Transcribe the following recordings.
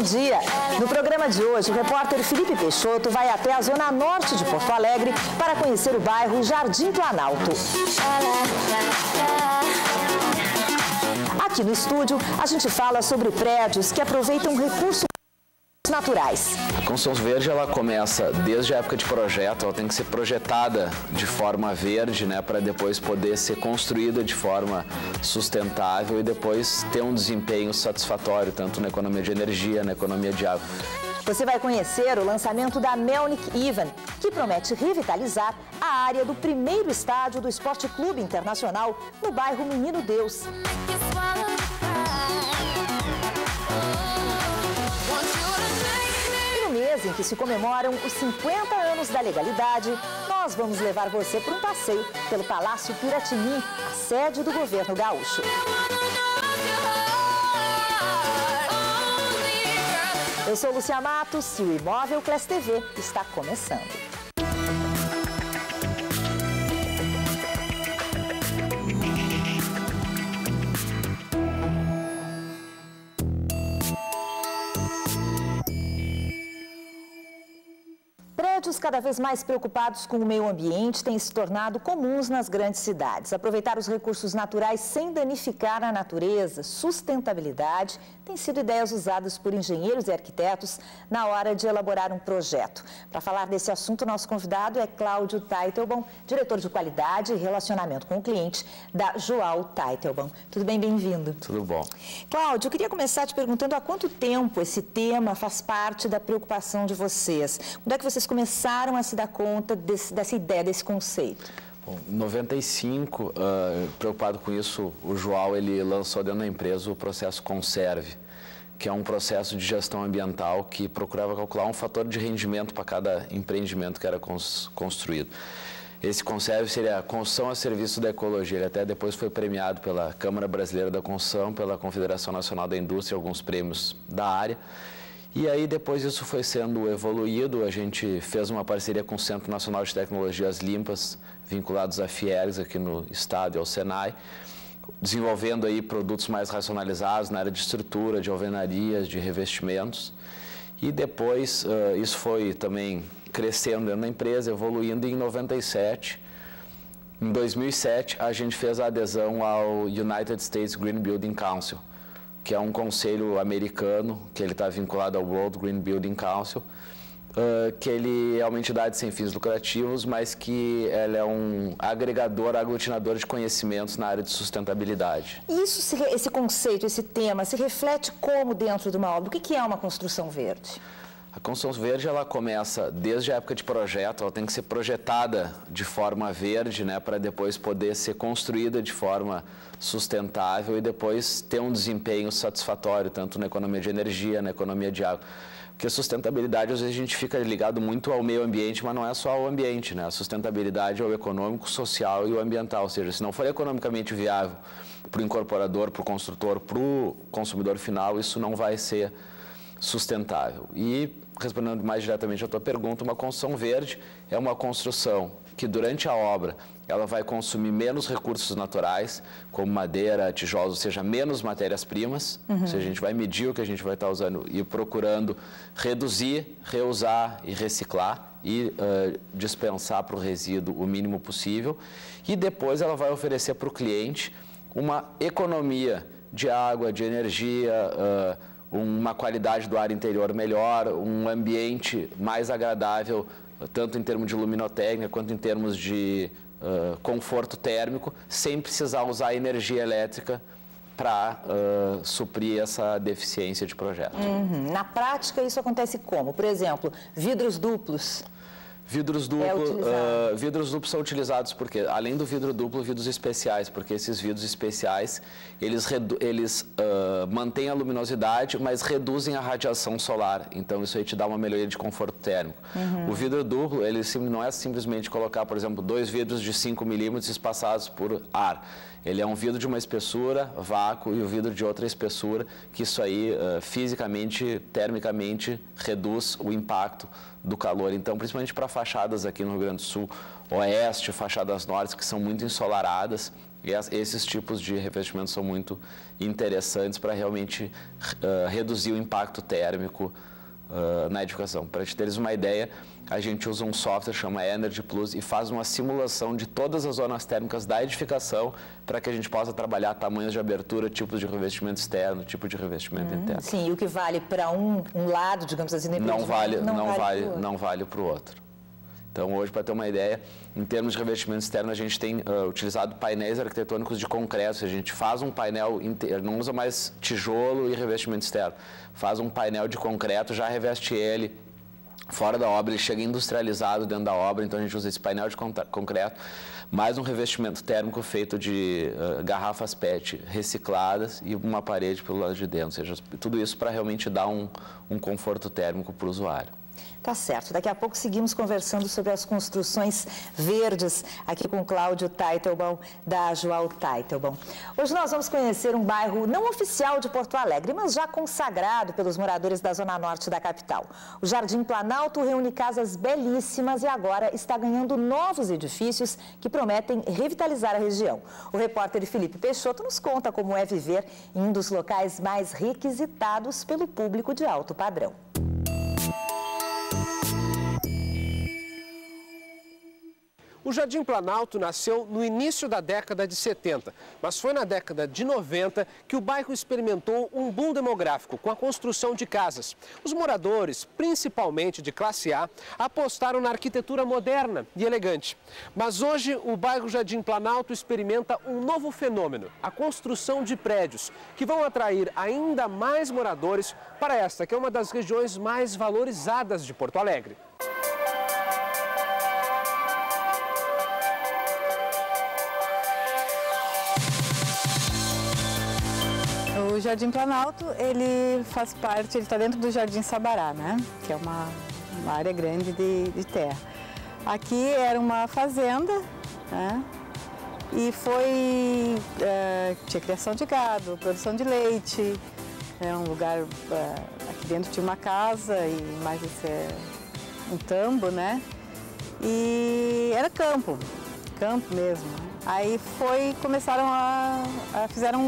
bom dia. No programa de hoje, o repórter Felipe Peixoto vai até a zona norte de Porto Alegre para conhecer o bairro Jardim Planalto. Aqui no estúdio, a gente fala sobre prédios que aproveitam recursos naturais. A construção verde, ela começa desde a época de projeto, ela tem que ser projetada de forma verde, né, para depois poder ser construída de forma sustentável e depois ter um desempenho satisfatório, tanto na economia de energia, na economia de água. Você vai conhecer o lançamento da Melnick Ivan, que promete revitalizar a área do primeiro estádio do Esporte Clube Internacional no bairro Menino Deus. Em que se comemoram os 50 anos da legalidade, nós vamos levar você para um passeio pelo Palácio Piratini, a sede do governo gaúcho. Eu sou Lúcia Matos e o Imóvel Class TV está começando. Prédios cada vez mais preocupados com o meio ambiente têm se tornado comuns nas grandes cidades. Aproveitar os recursos naturais sem danificar a natureza, sustentabilidade, têm sido ideias usadas por engenheiros e arquitetos na hora de elaborar um projeto. Para falar desse assunto, nosso convidado é Cláudio Teitelbaum, diretor de qualidade e relacionamento com o cliente da Joao Teitelbaum. Tudo bem? Bem-vindo. Tudo bom. Cláudio, eu queria começar te perguntando há quanto tempo esse tema faz parte da preocupação de vocês. Quando é que vocês começaram a se dar conta dessa ideia, desse conceito? Bom, em 95, preocupado com isso, o Joao ele lançou dentro da empresa o processo Conserve, que é um processo de gestão ambiental que procurava calcular um fator de rendimento para cada empreendimento que era construído. Esse Conserve seria a construção a serviço da ecologia. Ele até depois foi premiado pela Câmara Brasileira da Construção, pela Confederação Nacional da Indústria, alguns prêmios da área. E aí, depois isso foi sendo evoluído, a gente fez uma parceria com o Centro Nacional de Tecnologias Limpas, vinculados à Fiergs, aqui no estado, e ao Senai, desenvolvendo aí produtos mais racionalizados na área de estrutura, de alvenarias, de revestimentos. E depois, isso foi também crescendo dentro da empresa, evoluindo, e em 97, em 2007, a gente fez a adesão ao United States Green Building Council, que é um conselho americano, que ele está vinculado ao World Green Building Council, que ele é uma entidade sem fins lucrativos, mas que ele é um agregador, aglutinador de conhecimentos na área de sustentabilidade. Isso, esse conceito, esse tema, se reflete como dentro de uma obra? O que é uma construção verde? A construção verde, ela começa desde a época de projeto, ela tem que ser projetada de forma verde, né, para depois poder ser construída de forma sustentável e depois ter um desempenho satisfatório, tanto na economia de energia, na economia de água. Porque a sustentabilidade, às vezes, a gente fica ligado muito ao meio ambiente, mas não é só ao ambiente, né? A sustentabilidade é o econômico, social e o ambiental, ou seja, se não for economicamente viável para o incorporador, para o construtor, para o consumidor final, isso não vai ser sustentável. E, respondendo mais diretamente à tua pergunta, uma construção verde é uma construção que, durante a obra, ela vai consumir menos recursos naturais, como madeira, tijolos, ou seja, menos matérias-primas. Ou seja, a gente vai medir o que a gente vai estar usando e procurando reduzir, reusar e reciclar e dispensar para o resíduo o mínimo possível. E depois ela vai oferecer para o cliente uma economia de água, de energia, uma qualidade do ar interior melhor, um ambiente mais agradável, tanto em termos de luminotécnica quanto em termos de conforto térmico, sem precisar usar energia elétrica para suprir essa deficiência de projeto. Na prática, isso acontece como? Por exemplo, vidros duplos. Vidros duplos são utilizados porque, além do vidro duplo, vidros especiais, porque esses vidros especiais, eles mantêm a luminosidade, mas reduzem a radiação solar. Então, isso aí te dá uma melhoria de conforto térmico. O vidro duplo, ele não é simplesmente colocar, por exemplo, 2 vidros de 5 milímetros espaçados por ar. Ele é um vidro de uma espessura, vácuo, e o vidro de outra espessura, que isso aí, fisicamente, termicamente, reduz o impacto do calor. Então, principalmente para fachadas aqui no Rio Grande do Sul, oeste, fachadas norte, que são muito ensolaradas, E esses tipos de revestimentos são muito interessantes para realmente reduzir o impacto térmico na edificação. Para te teres uma ideia, a gente usa um software chamado Energy Plus e faz uma simulação de todas as zonas térmicas da edificação para que a gente possa trabalhar tamanhos de abertura, tipos de revestimento externo, tipo de revestimento interno. Sim, e o que vale para um lado, digamos assim, não vale para o outro. Então, hoje, para ter uma ideia, em termos de revestimento externo, a gente tem utilizado painéis arquitetônicos de concreto. A gente faz um painel inteiro, não usa mais tijolo e revestimento externo. Faz um painel de concreto, já reveste ele fora da obra, ele chega industrializado dentro da obra, então a gente usa esse painel de concreto, mais um revestimento térmico feito de garrafas PET recicladas e uma parede pelo lado de dentro. Ou seja, tudo isso para realmente dar um conforto térmico para o usuário. Tá certo. Daqui a pouco seguimos conversando sobre as construções verdes aqui com Cláudio Teitelbaum, da João Teitelbaum. Hoje nós vamos conhecer um bairro não oficial de Porto Alegre, mas já consagrado pelos moradores da zona norte da capital. O Jardim Planalto reúne casas belíssimas e agora está ganhando novos edifícios que prometem revitalizar a região. O repórter Felipe Peixoto nos conta como é viver em um dos locais mais requisitados pelo público de alto padrão. O Jardim Planalto nasceu no início da década de 70, mas foi na década de 90 que o bairro experimentou um boom demográfico com a construção de casas. Os moradores, principalmente de classe A, apostaram na arquitetura moderna e elegante. Mas hoje o bairro Jardim Planalto experimenta um novo fenômeno, a construção de prédios, que vão atrair ainda mais moradores para esta, que é uma das regiões mais valorizadas de Porto Alegre. O Jardim Planalto, ele faz parte, ele está dentro do Jardim Sabará, né? Que é uma área grande de terra. Aqui era uma fazenda, né? E tinha criação de gado, produção de leite, é um lugar, aqui dentro tinha uma casa e mais um tambo, né? E era campo mesmo. Aí fizeram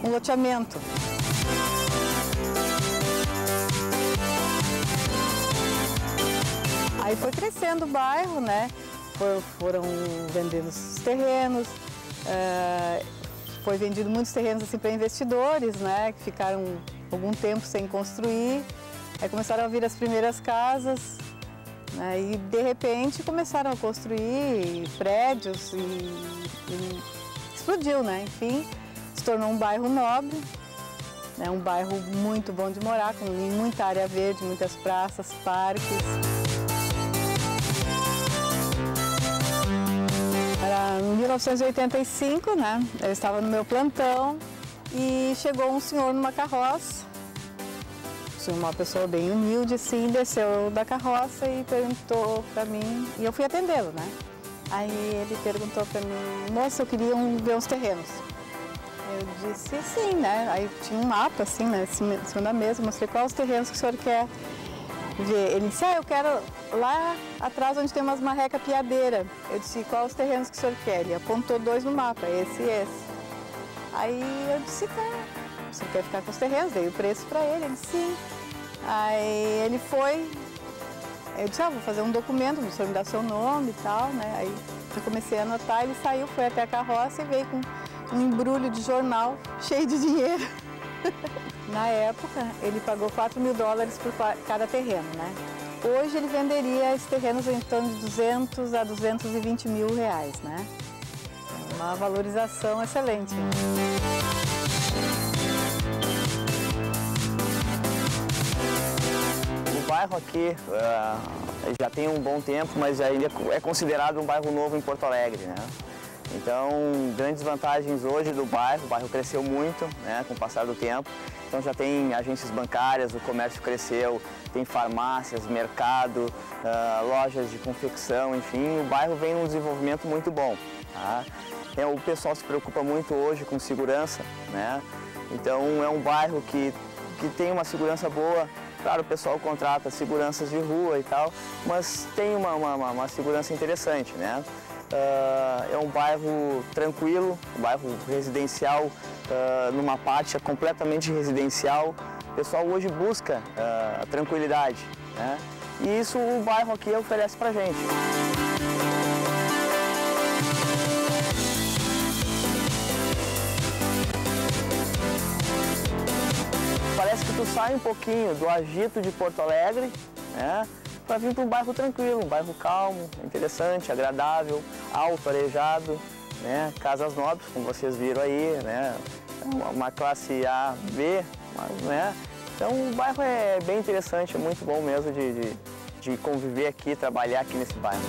um loteamento. Aí foi crescendo o bairro, né? Foram vendendo os terrenos, foi vendido muitos terrenos assim para investidores, né? Que ficaram algum tempo sem construir. Aí começaram a vir as primeiras casas, né? E de repente começaram a construir prédios e explodiu, né? Enfim, se tornou um bairro nobre, né? Um bairro muito bom de morar, com muita área verde, muitas praças, parques. Era em 1985, né? Eu estava no meu plantão e chegou um senhor numa carroça, uma pessoa bem humilde, assim, desceu da carroça e perguntou para mim, e eu fui atendê-lo, né? Aí ele perguntou para mim, moça, eu queria ver uns terrenos. Eu disse sim, né? Aí tinha um mapa assim, né, em cima da mesa, mostrei quais os terrenos que o senhor quer ver. Ele disse, eu quero lá atrás onde tem umas marreca piadeira. Eu disse, quais os terrenos que o senhor quer? Ele apontou 2 no mapa, esse e esse. Aí eu disse, tá, você quer ficar com os terrenos? Dei o preço para ele, ele disse sim. Aí ele foi, eu disse, vou fazer um documento, o senhor me dá seu nome e tal, né? Aí eu comecei a anotar, ele saiu, foi até a carroça e veio com um embrulho de jornal cheio de dinheiro. Na época, ele pagou $4.000 por cada terreno, né? Hoje ele venderia esses terrenos em torno de 200 a 220 mil reais, né? Uma valorização excelente. O bairro aqui já tem um bom tempo, mas ainda é considerado um bairro novo em Porto Alegre, né? Então, grandes vantagens hoje do bairro, o bairro cresceu muito, né, com o passar do tempo. Então já tem agências bancárias, o comércio cresceu, tem farmácias, mercado, lojas de confecção, enfim, o bairro vem num desenvolvimento muito bom. Tá? O pessoal se preocupa muito hoje com segurança, né? Então é um bairro que tem uma segurança boa. Claro, o pessoal contrata seguranças de rua e tal, mas tem uma segurança interessante, né? é um bairro tranquilo, um bairro residencial, numa parte completamente residencial. O pessoal hoje busca tranquilidade, né? E isso o bairro aqui oferece pra gente. Parece que tu sai um pouquinho do agito de Porto Alegre, né, para vir para um bairro tranquilo, um bairro calmo, interessante, agradável, alto, arejado, né, casas nobres, como vocês viram aí, né, uma classe A, B, né. Então o bairro é bem interessante, é muito bom mesmo de conviver aqui, trabalhar aqui nesse bairro.